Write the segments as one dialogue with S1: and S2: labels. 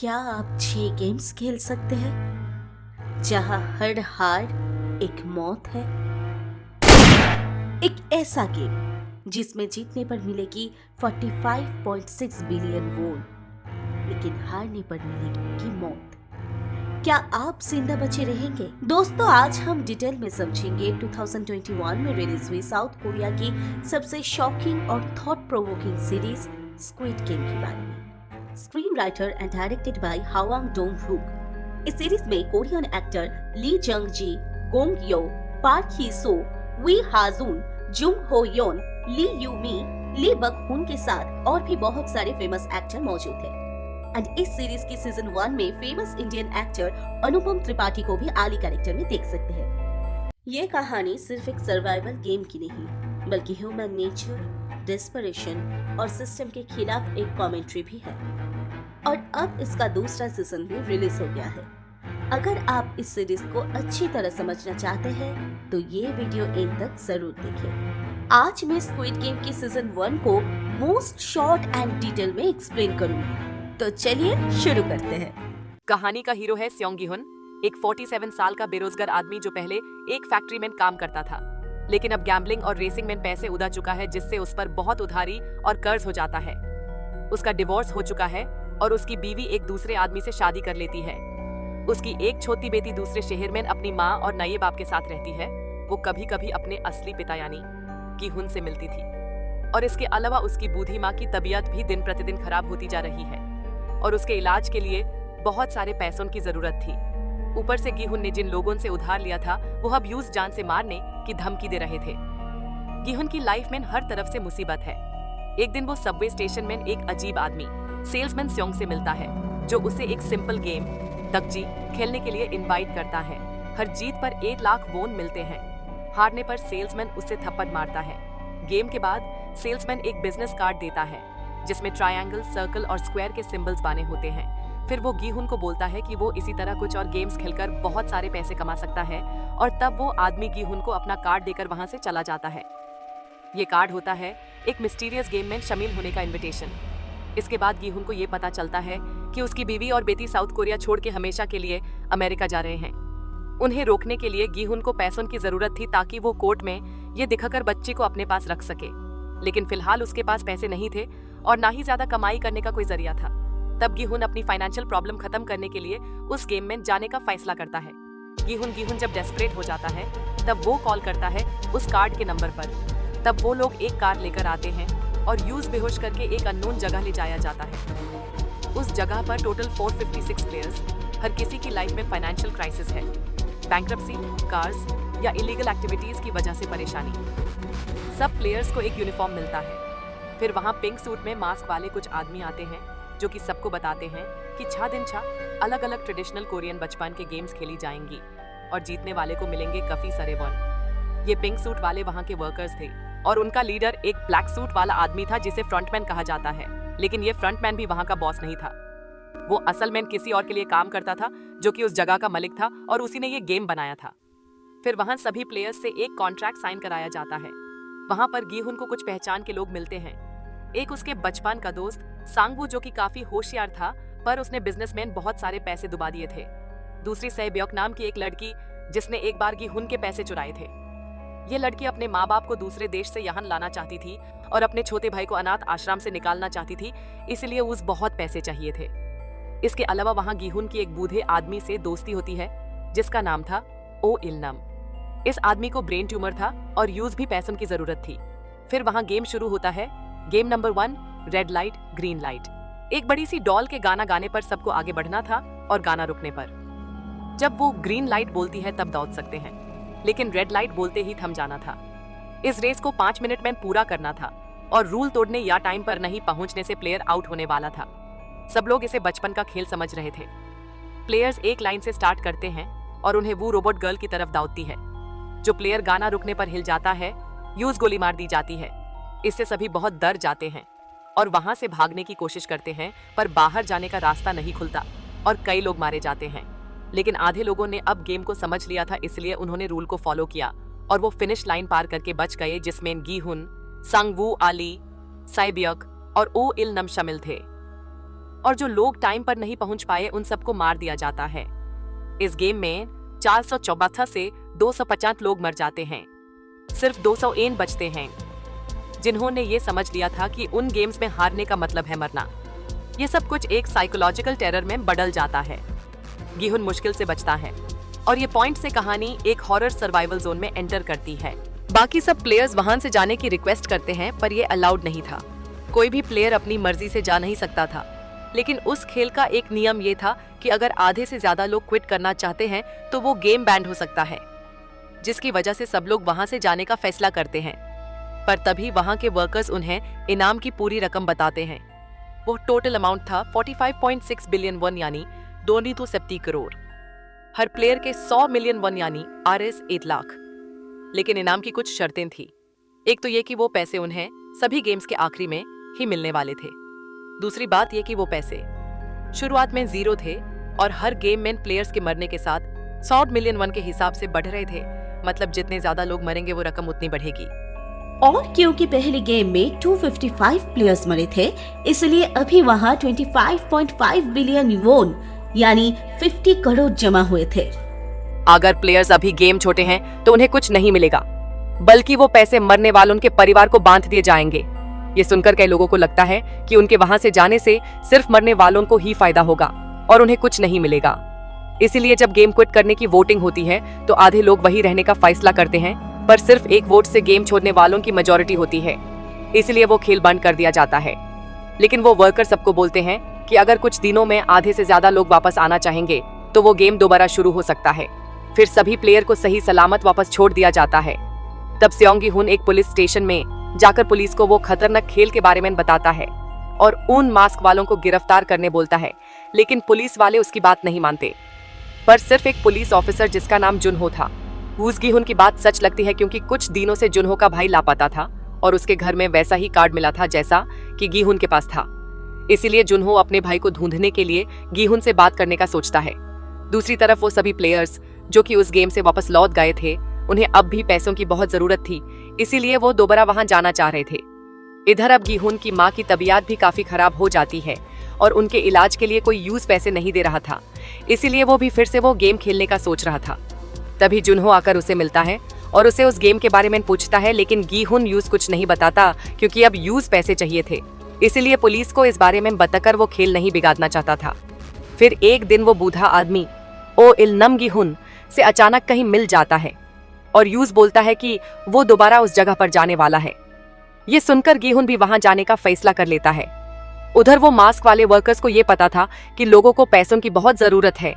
S1: क्या आप 6 गेम्स खेल सकते हैं जहां हर हार एक मौत है? एक ऐसा गेम जिसमें जीतने पर मिलेगी 45.6 बिलियन वोन, लेकिन हारने पर मिलेगी मौत। क्या आप जिंदा बचे रहेंगे? दोस्तों, आज हम डिटेल में समझेंगे 2021 में रिलीज हुई साउथ कोरिया की सबसे शॉकिंग और thought provoking series squid game के बारे में। Screen writer and directed by Hwang Dong Hyuk. इस सीरीज में Korean actor Lee Jung Jae, Gong Yoo, Park Hae Soo, Wi Ha Joon, Jung Ho Yeon, Lee you मी, ली बक हुन के साथ और भी बहुत सारे फेमस एक्टर मौजूद थे। एंड इस सीरीज की सीजन 1 में फेमस इंडियन एक्टर अनुपम त्रिपाठी को भी आली कैरेक्टर में देख सकते हैं। ये कहानी सिर्फ एक सर्वाइवल गेम की नहीं, बल्कि ह्यूमन नेचर, डेस्परेशन और सिस्टम के खिलाफ एक कमेंट्री भी है। और अब इसका दूसरा सीजन भी रिलीज हो गया है। अगर आप इस सीरीज को अच्छी तरह समझना चाहते हैं तो ये वीडियो एंड तक जरूर देखें। आज मैं स्क्विड गेम की सीजन 1 को मोस्ट शॉर्ट एंड डिटेल में एक्सप्लेन करूंगी। तो चलिए शुरू करते हैं।
S2: कहानी का हीरो है स्योंग गी हुन, एक 47 साल का बेरोजगार आदमी जो पहले एक फैक्ट्री में काम करता था, लेकिन अब गैम्बलिंग और रेसिंग में पैसे उड़ा चुका है, जिससे उस पर बहुत उधारी और कर्ज हो जाता है। उसका डिवोर्स हो चुका है और उसकी बीवी एक दूसरे आदमी से शादी कर लेती है। उसकी एक छोटी बेटी दूसरे शहर में अपनी माँ और नए बाप के साथ रहती है। वो कभी कभी अपने असली पिता यानी की हुन से मिलती थी, और इसके अलावा उसकी बूढ़ी माँ की तबीयत भी दिन प्रतिदिन खराब होती जा रही है और उसके इलाज के लिए बहुत सारे पैसों की जरूरत थी। ऊपर से गी हुन ने जिन लोगों से उधार लिया था वो अब यूज जान से मारने की धमकी दे रहे थे। गी हुन की लाइफ में हर तरफ से मुसीबत है। एक दिन वो सबवे स्टेशन में एक अजीब आदमी सेल्समैन स्योंग से मिलता है, जो उसे एक सिंपल गेम तकजी खेलने के लिए इनवाइट करता है। हर जीत पर 1 लाख वोन मिलते हैं। हारने पर सेल्समैन उससे थप्पड़ मारता है। गेम के बाद सेल्समैन एक बिजनेस कार्ड देता है जिसमें ट्रायंगल, सर्कल और स्क्वायर के सिंबल्स बने होते हैं। फिर वो गी हुन को बोलता है कि वो इसी तरह कुछ और गेम्स खेलकर बहुत सारे पैसे कमा सकता है, और तब वो आदमी गी हुन को अपना कार्ड देकर वहां से चला जाता है। ये कार्ड होता है एक मिस्टीरियस गेम में शामिल होने का इनविटेशन। इसके बाद गी हुन को ये पता चलता है कि उसकी बीवी और बेटी साउथ कोरिया छोड़ के हमेशा के लिए अमेरिका जा रहे हैं। उन्हें रोकने के लिए गी हुन को पैसों की जरूरत थी ताकि वो कोर्ट में ये दिखाकर बच्ची को अपने पास रख सके, लेकिन फिलहाल उसके पास पैसे नहीं थे और ना ही ज्यादा कमाई करने का कोई जरिया था। तब गी हुन अपनी फाइनेंशियल प्रॉब्लम खत्म करने के लिए उस गेम में जाने का फैसला करता है। गी हुन जब डेस्परेट हो जाता है तब वो कॉल करता है उस कार्ड के नंबर पर। तब वो लोग एक कार लेकर आते हैं और यूज बेहोश करके एक अननोन जगह ले जाया जाता है। उस जगह पर टोटल 456 प्लेयर्स, हर किसी की लाइफ में फाइनेंशियल क्राइसिस है, बैंक्रप्सी, कार्स या इलीगल एक्टिविटीज की वजह से परेशानी। सब प्लेयर्स को एक यूनिफॉर्म मिलता है। फिर वहाँ पिंक सूट में मास्क वाले कुछ आदमी आते हैं जो कि सबको बताते हैं कि छा दिन छा अलग अलग ट्रेडिशनल कोरियन बचपन के गेम्स खेली जाएंगी और जीतने वाले को मिलेंगे काफी सारे वॉन। ये पिंक सूट वाले वहाँ के वर्कर्स थे और उनका लीडर एक ब्लैक सूट वाला आदमी था जिसे फ्रंटमैन कहा जाता है, लेकिन ये फ्रंटमैन भी वहाँ का बॉस नहीं था। वो असल में किसी और के लिए काम करता था जो कि उस जगह का मालिक था और उसी ने ये गेम बनाया था। फिर वहाँ सभी प्लेयर्स से एक कॉन्ट्रैक्ट साइन कराया जाता है। वहाँ पर गी हुन को कुछ पहचान के लोग मिलते हैं। एक उसके बचपन का दोस्त सांगवू, जो कि काफी होशियार था पर उसने बिजनेसमैन बहुत सारे पैसे डुबा दिए थे। दूसरी सेब्योक नाम की एक लड़की जिसने एक बार गी हुन के पैसे चुराए थे। ये लड़की अपने माँ बाप को दूसरे देश से यहाँ लाना चाहती थी और अपने छोटे भाई को अनाथ आश्रम से निकालना चाहती थी, इसलिए उस बहुत पैसे चाहिए थे। इसके अलावा वहाँ गी हुन की एक बूढ़े आदमी से दोस्ती होती है जिसका नाम था ओ इलनम। इस आदमी को ब्रेन ट्यूमर था और यूज भी पैसों की जरूरत थी। फिर वहाँ गेम शुरू होता है। Game number 1, red light green light. एक बड़ी सी डॉल के गाना गाने पर सबको आगे बढ़ना था और गाना रुकने पर जब वो ग्रीन लाइट बोलती है तब दौड़ सकते हैं, लेकिन रेड लाइट बोलते ही थम जाना था। इस रेस को 5 मिनट में पूरा करना था और रूल तोड़ने या टाइम पर नहीं पहुंचने से प्लेयर आउट होने वाला था। सब लोग इसे बचपन का खेल समझ रहे थे। प्लेयर्स एक लाइन से स्टार्ट करते हैं और उन्हें वो रोबोट गर्ल की तरफ दौड़ती है। जो प्लेयर गाना रुकने पर हिल जाता है, यूज गोली मार दी जाती है। इससे सभी बहुत डर जाते हैं और वहां से भागने की कोशिश करते हैं, पर बाहर जाने का रास्ता नहीं खुलता और कई लोग मारे जाते हैं। लेकिन आधे लोगों ने अब गेम को समझ लिया था, इसलिए उन्होंने रूल को फॉलो किया और वो फिनिश लाइन पार करके बच गए, जिसमें गी हुन, सांगवू, आली, साइब्योक और ओ इलनम शामिल थे। और जो लोग टाइम पर नहीं पहुंच पाए उन सबको मार दिया जाता है। इस गेम में 474 से 250 लोग मर जाते हैं, सिर्फ 201 बचते हैं, जिन्होंने ये समझ लिया था कि उन गेम्स में हारने का मतलब है मरना। ये सब कुछ एक साइकोलॉजिकल टेरर में बदल जाता है। गिहुन मुश्किल से बचता है और ये पॉइंट से कहानी एक हॉरर सर्वाइवल जोन में एंटर करती है। बाकी सब प्लेयर्स वहां से जाने की रिक्वेस्ट करते हैं, पर ये अलाउड नहीं था। कोई भी प्लेयर अपनी मर्जी से जा नहीं सकता था, लेकिन उस खेल का एक नियम ये था कि अगर आधे से ज्यादा लोग क्विट करना चाहते हैं तो वो गेम बैंड हो सकता है, जिसकी वजह से सब लोग वहां से जाने का फैसला करते हैं। पर तभी वहां के वर्कर्स उन्हें इनाम की पूरी रकम बताते हैं। वो टोटल अमाउंट था 45.6 बिलियन वन यानी 270 करोड़। हर प्लेयर के 100 मिलियन वन यानी RS 8 लाख। लेकिन इनाम की कुछ शर्तें थी। एक तो ये कि वो पैसे उन्हें सभी गेम्स के आखिरी में ही मिलने वाले थे। दूसरी बात ये कि वो पैसे शुरुआत में 0 थे और हर गेम में प्लेयर्स के मरने के साथ 100 मिलियन वन के हिसाब से बढ़ रहे थे। मतलब जितने ज्यादा लोग मरेंगे वो रकम उतनी बढ़ेगी।
S1: और क्योंकि पहले गेम में 255 प्लेयर्स मरे थे, इसलिए अभी वहां 25.5 बिलियन वोन यानी 50 करोड़ जमा हुए थे।
S2: अगर प्लेयर्स अभी गेम छोटे हैं तो उन्हें कुछ नहीं मिलेगा, बल्कि वो पैसे मरने वालों के परिवार को बांट दिए जाएंगे। ये सुनकर कई लोगों को लगता है कि उनके वहां से जाने से सिर्फ मरने वालों को ही फायदा होगा और उन्हें कुछ नहीं मिलेगा। इसीलिए जब गेम क्विट करने की वोटिंग होती है तो आधे लोग वही रहने का फैसला करते हैं, पर सिर्फ एक वोट से गेम छोड़ने वालों की मेजॉरिटी होती है, इसलिए वो खेल बंद कर दिया जाता है। लेकिन वो वर्कर सबको बोलते हैं कि अगर कुछ दिनों में आधे से ज्यादा लोग वापस आना चाहेंगे तो वो गेम दोबारा शुरू हो सकता है। फिर सभी प्लेयर को सही सलामत वापस छोड़ दिया जाता है। तब स्योंग गी-हुन एक पुलिस स्टेशन में जाकर पुलिस को वो खतरनाक खेल के बारे में बताता है और उन मास्क वालों को गिरफ्तार करने बोलता है, लेकिन पुलिस वाले उसकी बात नहीं मानते। पर सिर्फ एक पुलिस ऑफिसर जिसका नाम जुनहो था, वूज गी-हुन की बात सच लगती है, क्योंकि कुछ दिनों से जुनहो का भाई लापता था और उसके घर में वैसा ही कार्ड मिला था जैसा कि गी-हुन के पास था। इसीलिए जुनहो अपने भाई को ढूंढने के लिए गी-हुन से बात करने का सोचता है। दूसरी तरफ वो सभी प्लेयर्स जो कि उस गेम से वापस लौट गए थे, उन्हें अब भी पैसों की बहुत जरूरत थी, इसीलिए वो दोबारा वहां जाना चाह रहे थे। इधर अब गी-हुन की माँ की तबीयत भी काफी खराब हो जाती है और उनके इलाज के लिए कोई यूज पैसे नहीं दे रहा था, इसीलिए वो भी फिर से वो गेम खेलने का सोच रहा था। तभी जुनहो आकर उसे मिलता है और उसे उस गेम के बारे में पूछता है, लेकिन गी-हुन यूज कुछ नहीं बताता क्योंकि अब यूज पैसे चाहिए थे, इसीलिए पुलिस को इस बारे में बताकर वो खेल नहीं बिगाड़ना चाहता था। फिर एक दिन वो बूढ़ा आदमी ओ इलनम गी-हुन से अचानक कहीं मिल जाता है और यूज बोलता है कि वो दोबारा उस जगह पर जाने वाला है। ये सुनकर गी-हुन भी वहां जाने का फैसला कर लेता है। उधर वो मास्क वाले वर्कर्स को ये पता था कि लोगों को पैसों की बहुत जरूरत है,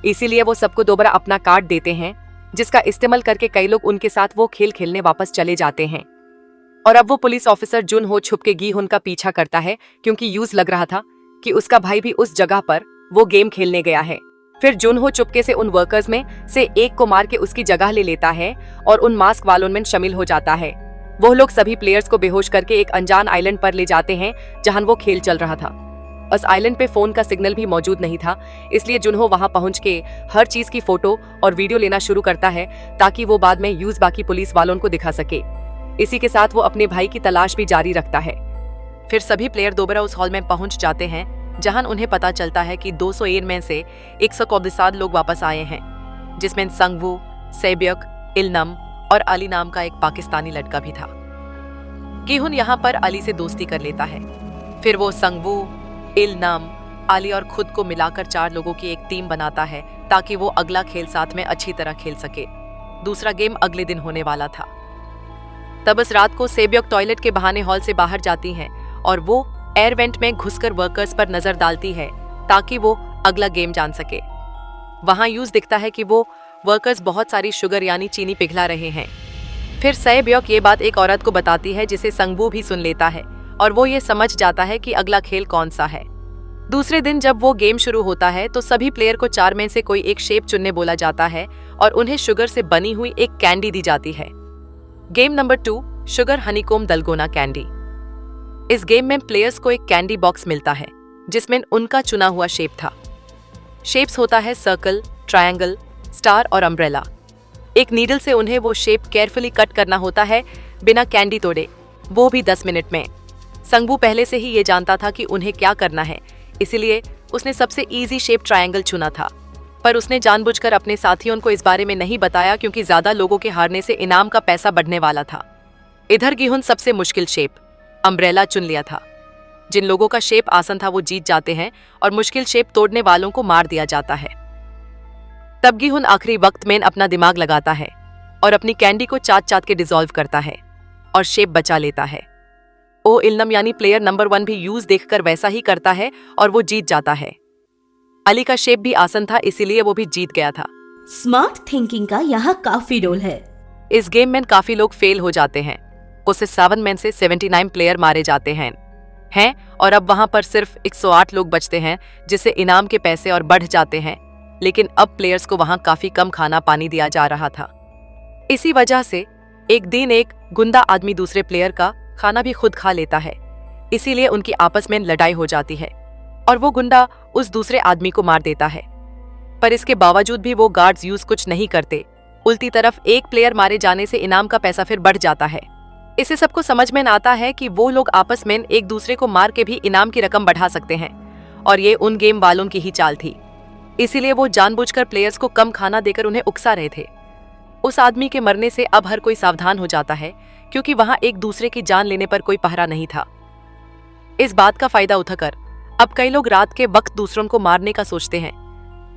S2: इसीलिए वो सबको दोबारा अपना कार्ड देते हैं, जिसका इस्तेमाल करके कई लोग उनके साथ वो खेल खेलने वापस चले जाते हैं। और अब वो पुलिस ऑफिसर जुनहो छुप के गी-हुन का पीछा करता है, क्योंकि यूज लग रहा था कि उसका भाई भी उस जगह पर वो गेम खेलने गया है। फिर जुनहो चुपके से उन वर्कर्स में से एक को मार के उसकी जगह ले लेता है और उन मास्क वालों में शामिल हो जाता है। वो लोग सभी प्लेयर्स को बेहोश करके एक अनजान आइलैंड पर ले जाते हैं जहां वो खेल चल रहा था। उस आइलैंड पे फोन का सिग्नल भी मौजूद नहीं था, इसलिए जुनहो वहां पहुंच के हर चीज की फोटो और वीडियो लेना शुरू करता है ताकि वो बाद में यूज बाकी पुलिस वालों को दिखा सके। इसी के साथ वो अपने भाई की तलाश भी जारी रखता है। फिर सभी प्लेयर दोबारा उस हॉल में पहुंच जाते हैं जहां उन्हें पता चलता है कि 201 में से 147 लोग वापस आए हैं, जिसमें संगवू, सेब्यक, इलनम और अली नाम का एक पाकिस्तानी लड़का भी था। गी-हुन यहाँ पर अली से दोस्ती कर लेता है। फिर वो संगवू, इलनम, अली और खुद को मिलाकर 4 लोगों की एक टीम बनाता है ताकि वो अगला खेल साथ में अच्छी तरह खेल सके। दूसरा गेम अगले दिन होने वाला था। तब इस रात को सेब्यक टॉयलेट के बहाने हॉल से बाहर जाती हैं और वो एयर वेंट में घुसकर वर्कर्स पर नजर डालती है ताकि वो अगला गेम जान सके। वहां यूज दिखता है कि वो वर्कर्स बहुत सारी शुगर यानी चीनी पिघला रहे हैं। फिर सेब्यक ये बात एक औरत को बताती है जिसे संगवू भी सुन लेता है और वो ये समझ जाता है कि अगला खेल कौन सा है। दूसरे दिन जब वो गेम शुरू होता है तो सभी प्लेयर को 4 में से कोई एक शेप चुनने बोला जाता है और उन्हें शुगर से बनी हुई एक कैंडी दी जाती है। Game number 2 sugar honeycomb dalgona candy. इस गेम में प्लेयर्स को एक कैंडी बॉक्स मिलता है जिसमें उनका चुना हुआ शेप था। शेप्स होता है सर्कल, ट्रायंगल, स्टार और अम्ब्रेला। एक नीडल से उन्हें वो शेप केयरफुली कट करना होता है बिना कैंडी तोड़े, वो भी 10 मिनट में। संगवू पहले से ही ये जानता था कि उन्हें क्या करना है, इसीलिए उसने सबसे इजी शेप ट्रायंगल चुना था। पर उसने जानबूझकर अपने साथियों को इस बारे में नहीं बताया क्योंकि ज्यादा लोगों के हारने से इनाम का पैसा बढ़ने वाला था। इधर गिहुन सबसे मुश्किल शेप अम्ब्रेला चुन लिया था। जिन लोगों का शेप आसान था वो जीत जाते हैं और मुश्किल शेप तोड़ने वालों को मार दिया जाता है। तब गिहुन आखिरी वक्त में अपना दिमाग लगाता है और अपनी कैंडी को चाट चाट के डिसॉल्व करता है और शेप बचा लेता है। ओ इल्नम यानी प्लेयर नंबर 1 भी यूज देखकर वैसा ही करता है और वो जीत जाता है। अली का शेप भी आसान था इसीलिए वो भी जीत गया था।
S1: स्मार्ट थिंकिंग का यहाँ काफी रोल है।
S2: इस गेम में काफी लोग फेल हो जाते हैं। उसे 7 में से 79 प्लेयर मारे जाते हैं और अब वहां पर सिर्फ 108 लोग बचते हैं, जिससे इनाम के पैसे और बढ़ जाते हैं। लेकिन अब प्लेयर्स को वहां काफी कम खाना पानी दिया जा रहा था। इसी वजह से एक दिन एक गुंडा आदमी दूसरे प्लेयर का खाना भी खुद खा लेता है। इसीलिए उनकी आपस में लड़ाई हो जाती है और वो गुंडा उस दूसरे आदमी को मार देता है। पर इसके बावजूद भी वो गार्ड्स यूज कुछ नहीं करते। उल्टी तरफ एक प्लेयर मारे जाने से इनाम का पैसा फिर बढ़ जाता है। इसे सबको समझ में आता है कि वो लोग आपस में एक दूसरे को मार के भी इनाम की रकम बढ़ा सकते हैं और ये उन गेम वालों की ही चाल थी। इसीलिए वो जानबूझकर प्लेयर्स को कम खाना देकर उन्हें उकसा रहे थे। उस आदमी के मरने से अब हर कोई सावधान हो जाता है क्योंकि वहां एक दूसरे की जान लेने पर कोई पहरा नहीं था। इस बात का फायदा उठाकर अब कई लोग रात के वक्त दूसरों को मारने का सोचते हैं।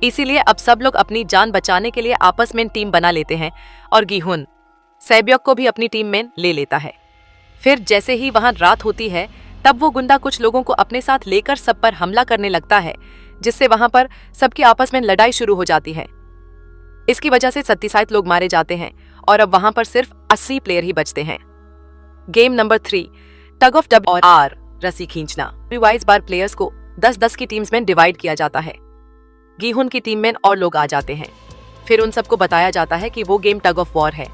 S2: इसीलिए अब सब लोग अपनी जान बचाने के लिए आपस में टीम बना लेते हैं और गिहुन सैब्योक को भी अपनी टीम में ले लेता है। फिर जैसे ही वहां रात होती है तब वो गुंडा कुछ लोगों को अपने साथ लेकर सब पर हमला करने लगता है, जिससे वहां पर सबकी आपस में लड़ाई शुरू हो जाती है। इसकी वजह से 37 लोग मारे जाते हैं और अब वहां पर सिर्फ 80 प्लेयर ही बचते हैं। Game number 3 tug of dub और आर रस्सी खींचना। 22 बार प्लेयर्स को 10-10 की टीम्स में डिवाइड किया जाता है। गिहुन की टीम में और लोग आ जाते हैं। फिर उन सबको बताया जाता है कि वो गेम टग ऑफ वॉर है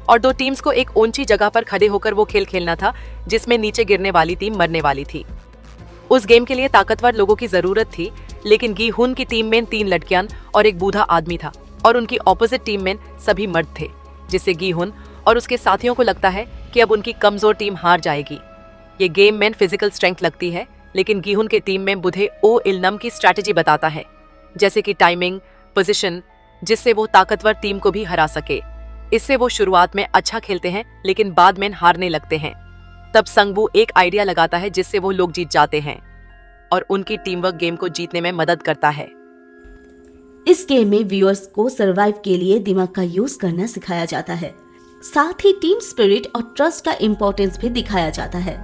S2: और 2 टीम्स को एक ऊंची जगह पर खड़े होकर वो खेल खेलना था, जिसमें नीचे गिरने वाली टीम मरने वाली थी। उस गेम के लिए ताकतवर लोगों की जरूरत थी, लेकिन गिहुन की टीम में 3 लड़कियां और एक बूढ़ा आदमी था और उनकी ऑपोजिट टीम में सभी मर्द थे, जिससे गिहुन और उसके साथियों को लगता है कि अब उनकी कमजोर टीम हार जाएगी। ये गेम में फिजिकल स्ट्रेंथ लगती है, लेकिन गिहुन के टीम में बुधे ओ इल्नम की स्ट्रैटेजी बताता है, जैसे कि टाइमिंग, पोजीशन, जिससे वो ताकतवर टीम को भी हरा सके। इससे वो शुरुआत में अच्छा खेलते हैं लेकिन बाद में हारने लगते हैं। तब संगवू एक आइडिया लगाता है जिससे वो लोग जीत जाते हैं और उनकी टीम वर्क गेम को जीतने में मदद करता है।
S1: इस गेम में व्यूअर्स को सर्वाइव के लिए दिमाग का यूज करना सिखाया जाता है। साथ ही टीम स्पिरिट और ट्रस्ट का इम्पोर्टेंस भी दिखाया जाता है।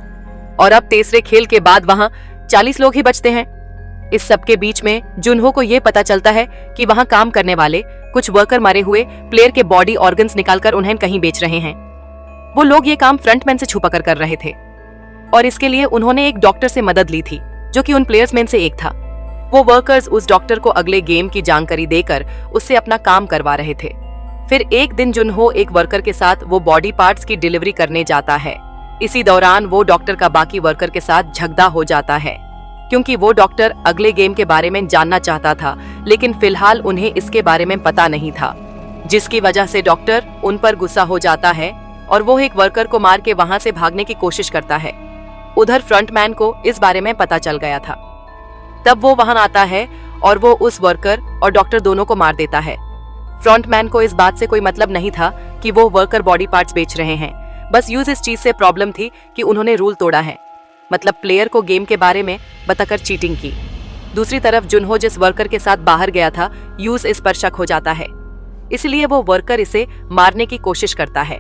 S2: और अब तीसरे खेल के बाद वहाँ 40 लोग ही बचते हैं। इस सब के बीच में जुनहो को ये पता चलता है कि वहाँ काम करने वाले कुछ वर्कर मरे हुए प्लेयर के बॉडी ऑर्गन्स निकालकर उन्हें कहीं बेच रहे हैं। वो लोग ये काम फ्रंटमैन से छुपाकर कर रहे थे और इसके लिए उन्होंने एक डॉक्टर से मदद ली थी, जो कि उन प्लेयर्स में से एक था। वो वर्कर्स उस डॉक्टर को अगले गेम की जानकारी देकर उससे अपना काम करवा रहे थे। फिर एक दिन जुनहो एक वर्कर के साथ वो बॉडी पार्ट्स की डिलीवरी करने जाता है। इसी दौरान वो डॉक्टर का बाकी वर्कर के साथ झगड़ा हो जाता है, क्योंकि वो डॉक्टर अगले गेम के बारे में जानना चाहता था, लेकिन फिलहाल उन्हें इसके बारे में पता नहीं था, जिसकी वजह से डॉक्टर उन पर गुस्सा हो जाता है और वो एक वर्कर को मार के वहां से भागने की कोशिश करता है। उधर फ्रंटमैन को इस बारे में पता चल गया था। तब वो वहां आता है और वो उस वर्कर और डॉक्टर दोनों को मार देता है। फ्रंटमैन को इस बात से कोई मतलब नहीं था कि वो वर्कर बॉडी पार्ट्स बेच रहे हैं, बस यूज इस चीज से प्रॉब्लम थी कि उन्होंने रूल तोड़ा है, मतलब प्लेयर को गेम के बारे में बताकर चीटिंग की। दूसरी तरफ जुनहो जिस वर्कर के साथ बाहर गया था, यूज इस पर शक हो जाता है, इसलिए वो वर्कर इसे मारने की कोशिश करता है।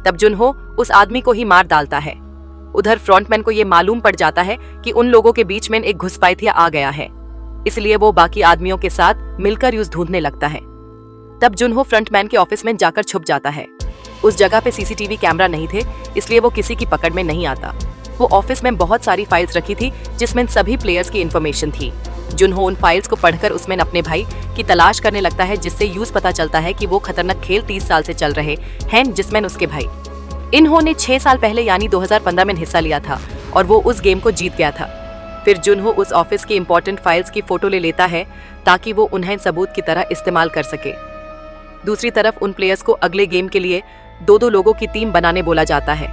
S2: तब जुनहो उस आदमी को ही मार डालता है। उधर फ्रंटमैन को ये मालूम पड़ जाता है कि उन लोगों के बीच में एक घुसपैठिया आ गया है, इसलिए वो बाकी आदमियों के साथ मिलकर यूज ढूंढने लगता है। तब जुनहो फ्रंटमैन के ऑफिस में जाकर छुप जाता है। उस जगह पे सीसीटीवी कैमरा नहीं थे, इसलिए वो किसी की पकड़ में नहीं आता। वो ऑफिस में बहुत सारी फाइल्स रखी थी जिसमें सभी प्लेयर्स की इंफॉर्मेशन थी। जुनहो उन फाइल्स को पढ़कर उसमें अपने भाई की तलाश करने लगता है, जिससे यूज पता चलता है कि वो खतरनाक खेल 30 साल से चल रहे हैं, जिसमें उसके भाई इन्होंने 6 साल पहले यानी 2015 में हिस्सा लिया था और वो उस गेम को जीत गया था। फिर जुनहो उस ऑफिस की इंपॉर्टेंट फाइल्स की फोटो ले लेता है ताकि वो उन्हें सबूत की तरह इस्तेमाल कर सके। दूसरी तरफ उन प्लेयर्स को अगले गेम के लिए 2-2 लोगों की टीम बनाने बोला जाता है।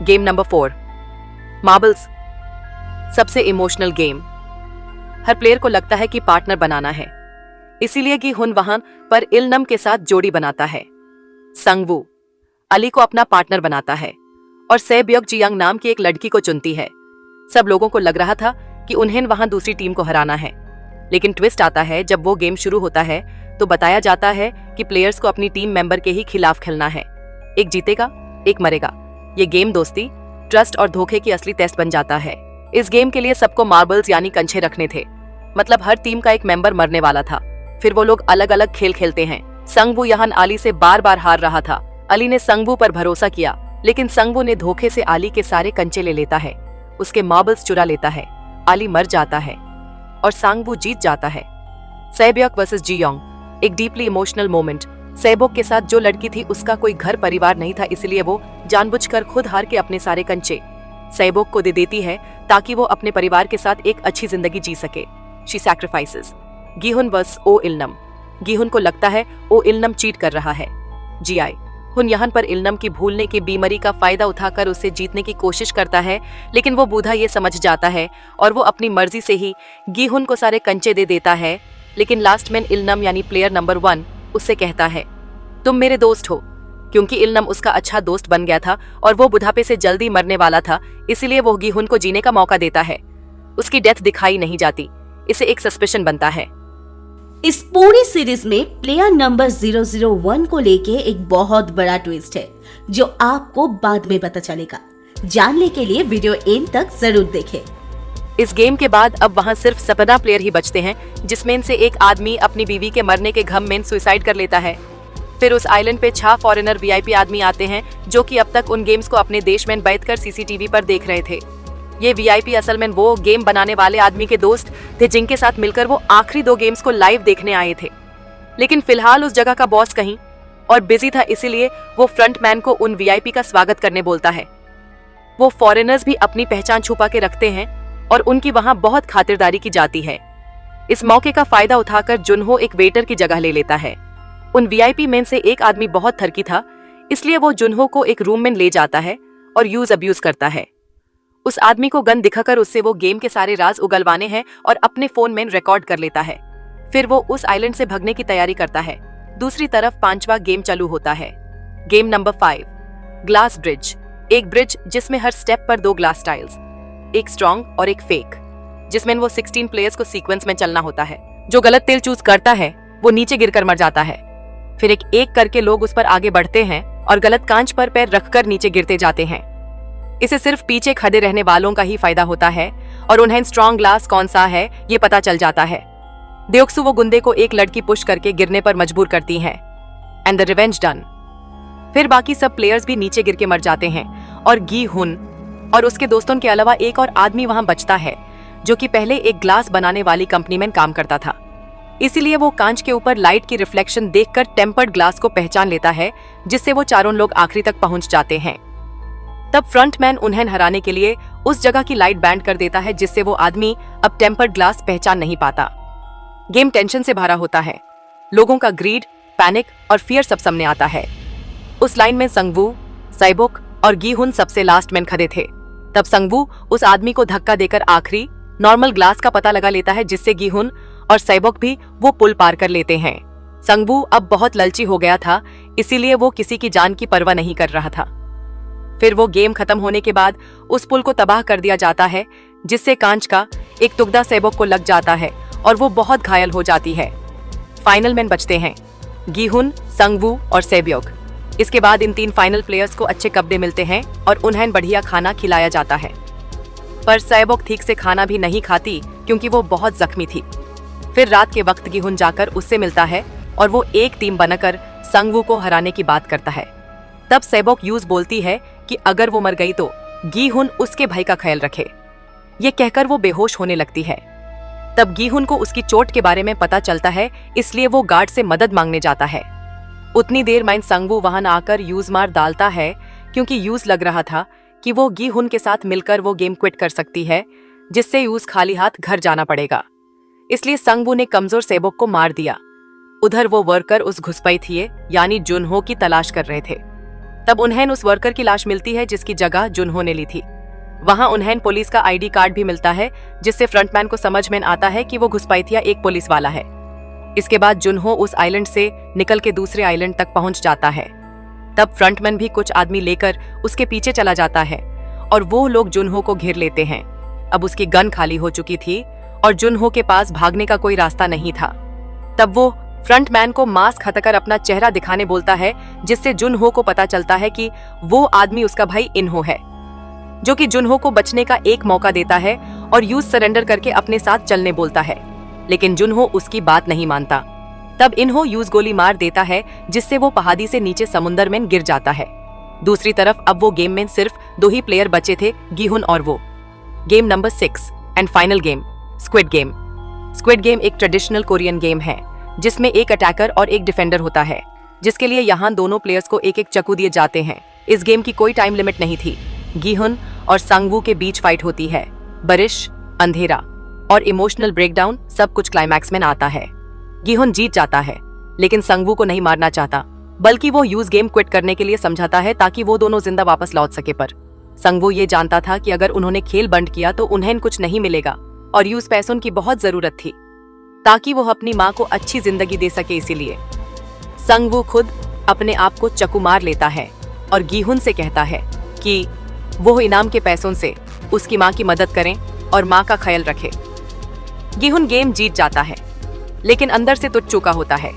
S2: गेम नंबर 4 मार्बल्स, सबसे इमोशनल गेम। हर प्लेयर को लगता है कि पार्टनर बनाना है, इसीलिए गी हुन वहां पर इलनम के साथ जोड़ी बनाता है। संगवू अली को अपना पार्टनर बनाता है और सेब्योक जियांग नाम की एक लड़की को चुनती है। सब लोगों को लग रहा था कि उन्हें वहां दूसरी टीम को हराना है, लेकिन ट्विस्ट आता है जब वो गेम शुरू होता है तो बताया जाता है कि प्लेयर्स को अपनी टीम मेंबर के ही खिलाफ खेलना है। एक जीतेगा, एक मरेगा। ये गेम दोस्ती, ट्रस्ट और धोखे की असली टेस्ट बन जाता है। इस गेम के लिए सबको मार्बल्स यानी कंचे रखने थे, मतलब हर टीम का एक मेंबर मरने वाला था। फिर वो लोग अलग अलग खेल खेलते हैं। संगवू यहाँ आली से बार बार हार रहा था। अली ने संगवू पर भरोसा किया, लेकिन संगवू ने धोखे से आली के सारे कंचे ले लेता है, उसके मार्बल्स चुरा लेता है। आली मर जाता है और संगवू जीत जाता है। सेब्योक वर्सेस जियोंग, एक डीपली इमोशनल मोमेंट। सेबोक के साथ जो लड़की थी उसका कोई घर परिवार नहीं था, इसलिए वो जानबूझकर खुद हार के अपने सारे कंचे सेबोक को दे देती है ताकि वो अपने परिवार के साथ एक अच्छी जिंदगी जी सके। She sacrifices. Gihun versus Oh Ilnam. Gihun को लगता है ओ इलनम चीट कर रहा है। जीआई हुन यहाँ पर इलनम की भूलने की बीमारी का फायदा उठाकर उसे जीतने की कोशिश करता है, लेकिन वो बूढ़ा ये समझ जाता है और वो अपनी मर्जी से ही गिहुन को सारे कंचे दे देता है। लेकिन लास्ट में इलनम यानी प्लेयर नंबर 1 उससे कहता है, तुम मेरे दोस्त हो। क्योंकि इलनम उसका अच्छा दोस्त बन गया था और वो बुढ़ापे से जल्दी मरने वाला था, इसलिए वो गिहुन को जीने का मौका देता है। उसकी डेथ दिखाई नहीं जाती, इसे एक सस्पेशन बनता है।
S1: इस पूरी सीरीज में प्लेयर नंबर 001 को लेके एक बहुत बड़ा ट्विस्ट है जो आपको बाद में पता चलेगा। जानने के लिए वीडियो एंड तक जरूर देखें।
S2: इस गेम के बाद अब वहाँ सिर्फ 17 प्लेयर ही बचते हैं, जिसमें से एक आदमी अपनी बीवी के मरने के गम में सुसाइड कर लेता है। फिर उस आइलैंड पे 6 फॉरेनर वीआईपी आदमी आते हैं जो कि अब तक उन गेम्स को अपने देश में बैठकर सीसीटीवी पर देख रहे थे। ये वीआईपी असल में वो गेम बनाने वाले आदमी के दोस्त थे जिनके साथ मिलकर वो आखिरी 2 गेम्स को लाइव देखने आए थे। लेकिन फिलहाल उस जगह का बॉस कहीं और बिजी था, इसीलिए वो फ्रंटमैन को उन वीआईपी का स्वागत करने बोलता है। वो फॉरेनर्स भी अपनी पहचान छुपा के रखते हैं और उनकी वहां बहुत खातिरदारी की जाती है। इस मौके का फायदा उठाकर जुनहो एक वेटर की जगह ले लेता है। उन वीआईपी में से एक आदमी बहुत थरकी था, इसलिए वो जुनहो को एक रूम में ले जाता है और यूज अब्यूज करता है। उस आदमी को गन दिखाकर उससे वो गेम के सारे राज उगलवाने हैं और अपने फोन में रिकॉर्ड कर लेता है। फिर वो उस आइलैंड से भगने की तैयारी करता है। दूसरी तरफ 5वां गेम चालू होता है। Game number 5, glass bridge. एक ब्रिज जिसमें हर स्टेप पर 2 ग्लास टाइल्स, एक स्ट्रॉन्ग और एक फेक, जिसमें वो 16 प्लेयर्स को सीक्वेंस में चलना होता है। जो गलत तेल चूज करता है वो नीचे गिरकर मर जाता है। फिर एक एक करके लोग उस पर आगे बढ़ते हैं और गलत कांच पर पैर रखकर नीचे गिरते जाते हैं। इसे सिर्फ पीछे खड़े रहने वालों का ही फायदा होता है और उन्हें स्ट्रॉन्ग ग्लास कौन सा है ये पता चल जाता है। देओक्सु वो गुंडे को एक लड़की पुश करके गिरने पर मजबूर करती है। And the revenge done. फिर बाकी सब प्लेयर्स भी नीचे गिर के मर जाते हैं और गी हुन और उसके दोस्तों के अलावा एक और आदमी वहां बचता है जो कि पहले एक ग्लास बनाने वाली कंपनी में काम करता था। इसीलिए वो कांच के ऊपर लाइट की रिफ्लेक्शन देखकर टेम्पर्ड ग्लास को पहचान लेता है, जिससे वो चारों लोग आखिरी तक पहुंच जाते हैं। तब फ्रंटमैन उन्हें हराने के लिए उस जगह की लाइट बैंड कर देता है, जिससे वो आदमी अब टेम्पर्ड ग्लास पहचान नहीं पाता। गेम टेंशन से भरा होता है। लोगों का ग्रीड, पैनिक और फियर सब सामने आता है। उस लाइन में संगवू, सेबोक और गिहुन सबसे लास्ट में खड़े थे। तब संगवू उस आदमी को धक्का देकर आखिरी नॉर्मल ग्लास का पता लगा लेता है, जिससे गिहुन और सेबोक भी वो पुल पार कर लेते हैं। संगवू अब बहुत लालची हो गया था, इसीलिए वो किसी की जान की परवाह नहीं कर रहा था। फिर वो गेम खत्म होने के बाद उस पुल को तबाह कर दिया जाता है, जिससे कांच का एक टुकड़ा सेबोक को लग जाता है और वो बहुत घायल हो जाती है। फाइनल में बचते हैं गिहुन, संगवू और सेब्योक। इसके बाद इन 3 फाइनल प्लेयर्स को अच्छे कपड़े मिलते हैं और उन्हें बढ़िया खाना खिलाया जाता है। पर सेबोक ठीक से खाना भी नहीं खाती क्योंकि वो बहुत जख्मी थी। फिर रात के वक्त गिहुन जाकर उससे मिलता है और वो एक टीम बनाकर संगवू को हराने की बात करता है। तब सेबोक यूज बोलती है कि अगर वो मर गई तो गिहुन उसके भाई का ख्याल रखे। ये कहकर वो बेहोश होने लगती है। तब गिहुन को उसकी चोट के बारे में पता चलता है, इसलिए वो गार्ड से मदद मांगने जाता है। उतनी देर में संगवू वहां आकर यूज मार डालता है, क्योंकि यूज लग रहा था कि वो गिहुन के साथ मिलकर वो गेम क्विट कर सकती है, जिससे यूज खाली हाथ घर जाना पड़ेगा। इसलिए संगवू ने कमजोर सेबोक को मार दिया। उधर वो वर्कर उस घुसपैठिए यानी जुनहो की तलाश कर रहे थे। तब उन्हें उस वर्कर की लाश मिलती है जिसकी जगह जुनहो ने ली थी। वहां उन्हें पुलिस का आईडी कार्ड भी मिलता है, जिससे फ्रंटमैन को समझ में आता है कि वो घुसपैठिया एक पुलिस वाला है। इसके बाद जुनहो उस आइलैंड से निकल के दूसरे आइलैंड तक पहुंच जाता है। तब फ्रंटमैन भी कुछ आदमी लेकर उसके पीछे चला जाता है और वो लोग जुनहो को घेर लेते हैं। अब उसकी गन खाली हो चुकी थी और जुनहो के पास भागने का कोई रास्ता नहीं था। तब वो फ्रंटमैन को मास्क हटाकर अपना चेहरा दिखाने बोलता है, जिससे जुनहो को पता चलता है कि वो आदमी उसका भाई इन्हो है, जो कि जुनहो को बचने का एक मौका देता है और यूज सरेंडर करके अपने साथ चलने बोलता है। लेकिन जुनहो उसकी बात नहीं मानता। तब इन्हो यूज गोली मार देता है, जिससे वो पहाड़ी से नीचे समुद्र में गिर जाता है। दूसरी तरफ अब वो गेम में सिर्फ 2 ही प्लेयर बचे थे, गिहुन और वो। Game number 6 and final game, squid game. Squid game एक ट्रेडिशनल कोरियन गेम है, जिसमें एक अटैकर और एक डिफेंडर होता है, जिसके लिए यहाँ दोनों प्लेयर्स को एक एक चाकू दिए जाते हैं। इस गेम की कोई टाइम लिमिट नहीं थी। गिहुन और संगवू के बीच फाइट होती है। बारिश, अंधेरा और इमोशनल ब्रेकडाउन सब कुछ क्लाइमैक्स में आता है। गिहुन जीत जाता है, लेकिन संगवू को नहीं मारना चाहता, बल्कि वो यूज गेम क्विट करने के लिए समझाता है ताकि वो दोनों जिंदा वापस लौट सके। पर संगवू ये जानता था कि अगर उन्होंने खेल बंद किया तो उन्हें कुछ नहीं मिलेगा और यूज पैसों की बहुत जरूरत थी ताकि वो अपनी माँ को अच्छी जिंदगी दे सके। इसीलिए संगवू खुद अपने आप को चाकू मार लेता है और गिहुन से कहता है कि वो इनाम के पैसों से उसकी माँ की मदद करें और माँ का ख्याल रखें। गिहुन गेम जीत जाता है, लेकिन अंदर से टूट चुका होता है।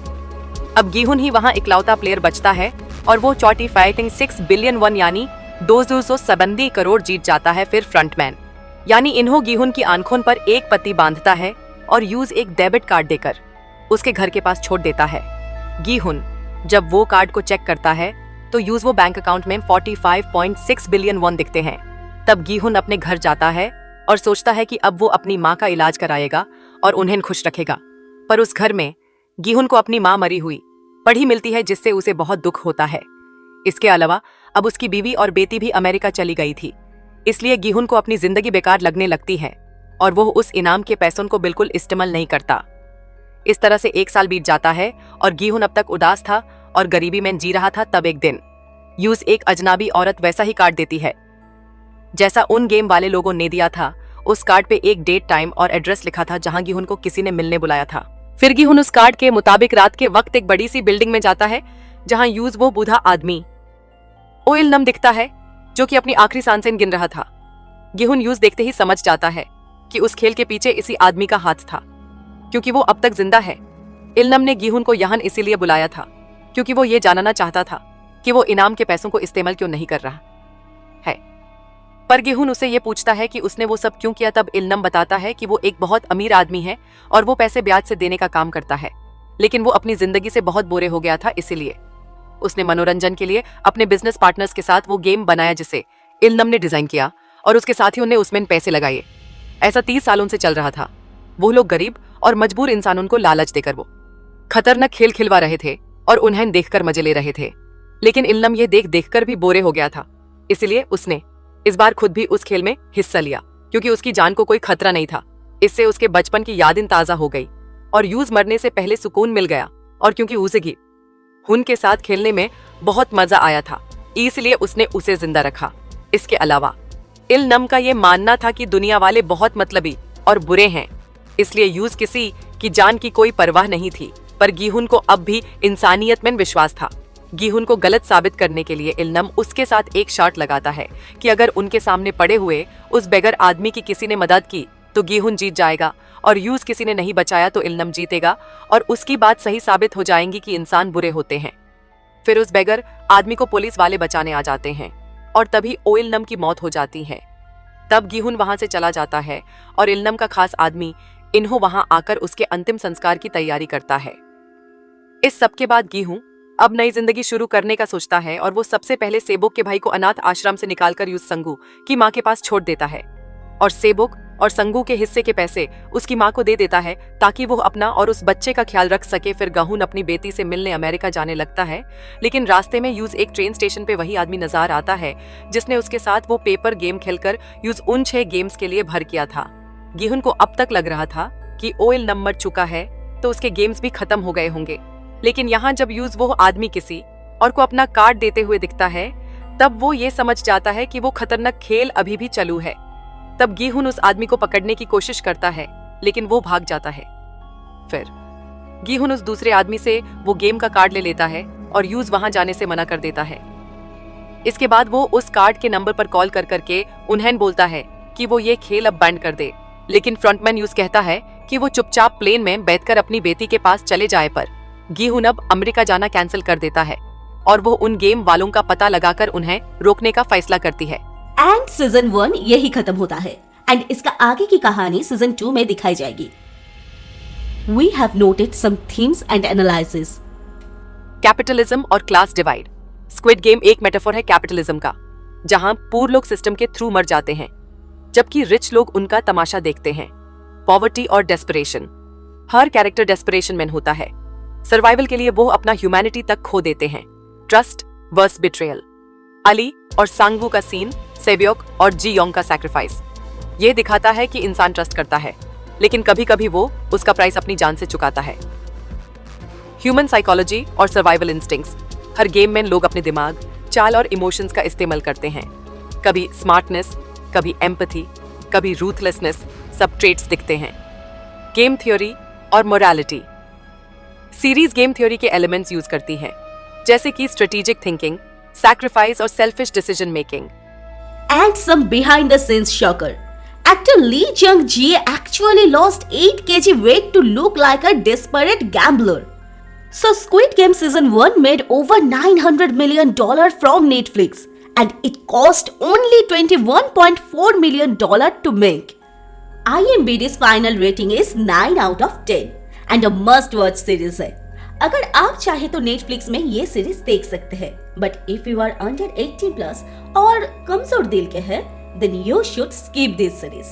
S2: अब गिहुन ही वहां इकलौता प्लेयर बचता है और वो 6 बिलियन वन यानी 270 करोड़ जीत जाता है। फिर फ्रंटमैन यानी इन्हो गिहुन की आंखों पर एक पत्ती बांधता है और यूज एक डेबिट कार्ड देकर उसके घर के पास छोड़ देता है। गिहुन जब वो कार्ड को चेक करता है तो यूज वो बैंक अकाउंट में 45.6 बिलियन वॉन दिखते हैं। तब गिहुन अपने घर जाता है और सोचता है कि अब वो अपनी माँ का इलाज कराएगा और उन्हें खुश रखेगा। पर उस घर में गिहुन को अपनी माँ मरी हुई पड़ी मिलती है, जिससे उसे बहुत दुख होता है। इसके अलावा अब उसकी बीवी और बेटी भी अमेरिका चली गई थी, इसलिए गिहुन को अपनी जिंदगी बेकार लगने लगती है और वो उस इनाम के पैसों को बिल्कुल इस्तेमाल नहीं करता। इस तरह से 1 साल बीत जाता है और गिहुन अब तक उदास था और गरीबी में जी रहा था। तब एक दिन यूज एक अजनबी औरत वैसा ही कार्ड देती है जैसा उन गेम वाले लोगों ने दिया था। उस कार्ड पे एक डेट, टाइम और एड्रेस लिखा था जहां गिहुन को किसी ने मिलने बुलाया था। फिर गिहुन उस कार्ड के मुताबिक रात के वक्त एक बड़ी सी बिल्डिंग में जाता है जहां यूज वो बूढ़ा आदमी ओइल नम दिखता है, जो कि अपनी आखिरी सांसें गिन रहा था। गिहुन यूज देखते ही समझ जाता है कि उस खेल के पीछे इसी आदमी का हाथ था, क्योंकि वो अब तक जिंदा है। इलनम ने गिहुन को यहाँ इसीलिए बुलाया था क्योंकि वो ये जानना चाहता था कि वो इनाम के पैसों को इस्तेमाल क्यों नहीं कर रहा है। पर गिहुन उसे ये पूछता है कि उसने वो सब क्यों किया। तब इलनम बताता है कि वो एक बहुत अमीर आदमी है और वो पैसे ब्याज से देने का काम करता है, लेकिन वो अपनी जिंदगी से बहुत बोरे हो गया था, इसीलिए उसने मनोरंजन के लिए अपने बिजनेस पार्टनर्स के साथ वो गेम बनाया जिसे इलनम ने डिजाइन किया और उसके साथियों ने उसमें पैसे लगाए। ऐसा 30 सालों से चल रहा था। वो लोग गरीब और मजबूर इंसानों को लालच देकर वो खतरनाक खेल खिलवा रहे थे और उन्हें देखकर मजे ले रहे थे। लेकिन इलनम ये देखकर भी बोरे हो गया था, इसलिए उसने इस बार खुद भी उस खेल में हिस्सा लिया, क्योंकि उसकी जान को कोई खतरा नहीं था। इससे उसके बचपन की यादें ताजा हो गई और यूज मरने से पहले सुकून मिल गया। और क्योंकि उसे गिहुन के साथ खेलने में बहुत मजा आया था, इसलिए उसने उसे जिंदा रखा। इसके अलावा इलनम का ये मानना था कि दुनिया वाले बहुत मतलबी और बुरे हैं, इसलिए यूज किसी की जान की कोई परवाह नहीं थी। पर गिहुन को अब भी इंसानियत में विश्वास था। गिहुन को गलत साबित करने के लिए इलनम उसके साथ एक शर्त लगाता है कि अगर उनके सामने पड़े हुए उस बेगर आदमी की किसी ने मदद की तो गिहुन जीत जाएगा और यूज किसी ने नहीं बचाया तो इलनम जीतेगा और उसकी बात सही साबित हो जाएगी कि इंसान बुरे होते हैं। फिर उस बेगर आदमी को पुलिस वाले बचाने आ जाते हैं और तभी इलनम की मौत हो जाती है। तब गिहुन वहां से चला जाता है और इलनम का खास आदमी इन्हो वहां आकर उसके अंतिम संस्कार की तैयारी करता है। इस सब के बाद गिहुन अब नई जिंदगी शुरू करने का सोचता है और वो सबसे पहले सेबोक के भाई को अनाथ आश्रम से निकालकर यूज संगू की माँ के पास छोड़ देता है और सेबोक और संगू के हिस्से के पैसे उसकी माँ को दे देता है ताकि वो अपना और उस बच्चे का ख्याल रख सके। फिर गिहुन अपनी बेटी से मिलने अमेरिका जाने लगता है, लेकिन रास्ते में यूज एक ट्रेन स्टेशन पे वही आदमी नजर आता है जिसने उसके साथ वो पेपर गेम खेलकर यूज उन 6 गेम्स के लिए भर किया था। गिहुन को अब तक लग रहा था कि इलनम मर चुका है तो उसके गेम्स भी खत्म हो गए होंगे, लेकिन यहाँ जब यूज वो आदमी किसी और को अपना कार्ड देते हुए दिखता है तब वो ये समझ जाता है कि वो खतरनाक खेल अभी भी चालू है। तब गीहुन उस आदमी को पकड़ने की कोशिश करता है, लेकिन वो भाग जाता है। फिर गीहुन उस दूसरे आदमी से वो गेम का कार्ड ले लेता है और यूज वहां जाने से मना कर देता है। इसके बाद वो उस कार्ड के नंबर पर कॉल कर करके उन्हें बोलता है कि वो ये खेल अब बैंड कर दे, लेकिन फ्रंटमैन यूज कहता है कि वो चुपचाप प्लेन में बैठकर अपनी बेटी के पास चले जाए। पर गीहुन अब अमेरिका जाना कैंसिल कर देता है और वो उन गेम वालों का पता लगाकर उन्हें रोकने का फैसला करती है।
S1: एंड सीजन 1 यही खत्म होता है एंड इसका आगे की कहानी सीजन 2 में दिखाई जाएगी। We have noted some themes and analysis.
S2: Capitalism और क्लास डिवाइड। स्क्विड गेम एक मेटाफोर है कैपिटलिज्म का, जहां पूर लोग सिस्टम के थ्रू मर जाते हैं, जबकि रिच लोग उनका तमाशा देखते हैं। पॉवर्टी और डेस्परेशन। हर कैरेक्टर डेस्परेशन में होता है। सर्वाइवल के लिए वो अपना ह्यूमैनिटी तक खो देते हैं। Trust verse betrayal. अली और सांगवू का सीन, सेब्योक और जी योंग का सैक्रिफाइस। ये दिखाता है कि इंसान ट्रस्ट करता है, लेकिन कभी कभी वो उसका प्राइस अपनी जान से चुकाता है। ह्यूमन साइकोलॉजी और सर्वाइवल इंस्टिंक्ट्स। हर गेम में लोग अपने दिमाग, चाल और इमोशंस का इस्तेमाल करते हैं। कभी स्मार्टनेस, कभी एम्पैथी, कभी रूथलेसनेस, सब ट्रेट्स दिखते हैं। गेम थ्योरी और मोरालिटी। सीरीज गेम थ्योरी के एलिमेंट्स यूज करती है, जैसे कि स्ट्रेटेजिक थिंकिंग, सैक्रिफाइस और selfish decision making.
S1: And some behind the scenes shocker. Actor Lee Jung-jae actually lost 8 kg weight to look like a desperate gambler. So Squid Game season 1 made over $900 million from Netflix and it cost only $21.4 million to make. IMDb's final rating is 9 out of 10 and a must watch series है। अगर आप चाहे तो Netflix में ये series देख सकते हैं, but if you are under 18+ और कमजोर दिल के हैं, then you should skip this series.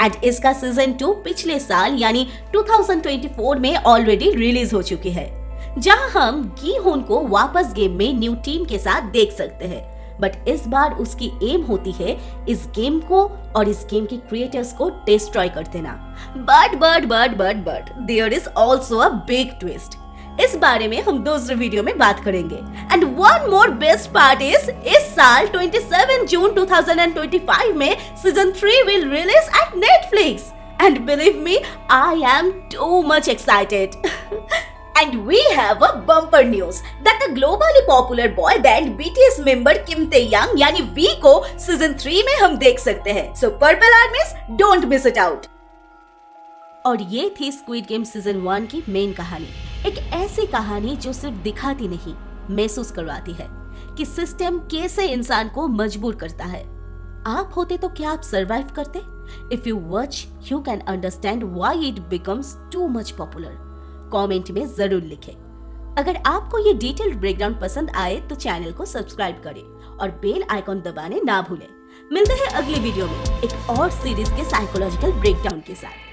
S1: And इसका सीजन 2 पिछले साल यानी 2024 में ऑलरेडी रिलीज हो चुकी है, जहां हम गी होन को वापस गेम में न्यू टीम के साथ देख सकते हैं। बट इस बार उसकी एम होती है इस गेम को और इस गेम के क्रिएटर्स को डिस्ट्रॉय कर देना। But there is also a big twist. इस बारे में हम दूसरे वीडियो में बात करेंगे। And one more best part is इस साल 27 जून 2025 में season 3 will release at Netflix and believe me I am too much excited. And we have a bumper news that the globally popular boy band BTS member Kim Taeyang यानी V को season 3 में हम देख सकते हैं। So Purple Armies, don't miss it out. और ये थी स्क्विड गेम सीजन 1 की मेन कहानी। एक ऐसी कहानी जो सिर्फ दिखाती नहीं, महसूस करवाती है कि सिस्टम कैसे इंसान को मजबूर करता है। आप होते तो क्या आप सरवाइव करते? If you watch, you can understand why it becomes too much popular. Comment में जरूर लिखें। अगर आपको ये डिटेल्ड ब्रेकडाउन पसंद आए तो चैनल को सब्सक्राइब करें और बेल आइकॉन दबाने ना भूलें। मिलते हैं अगले वीडियो में एक और सीरीज के साइकोलॉजिकल ब्रेकडाउन के साथ।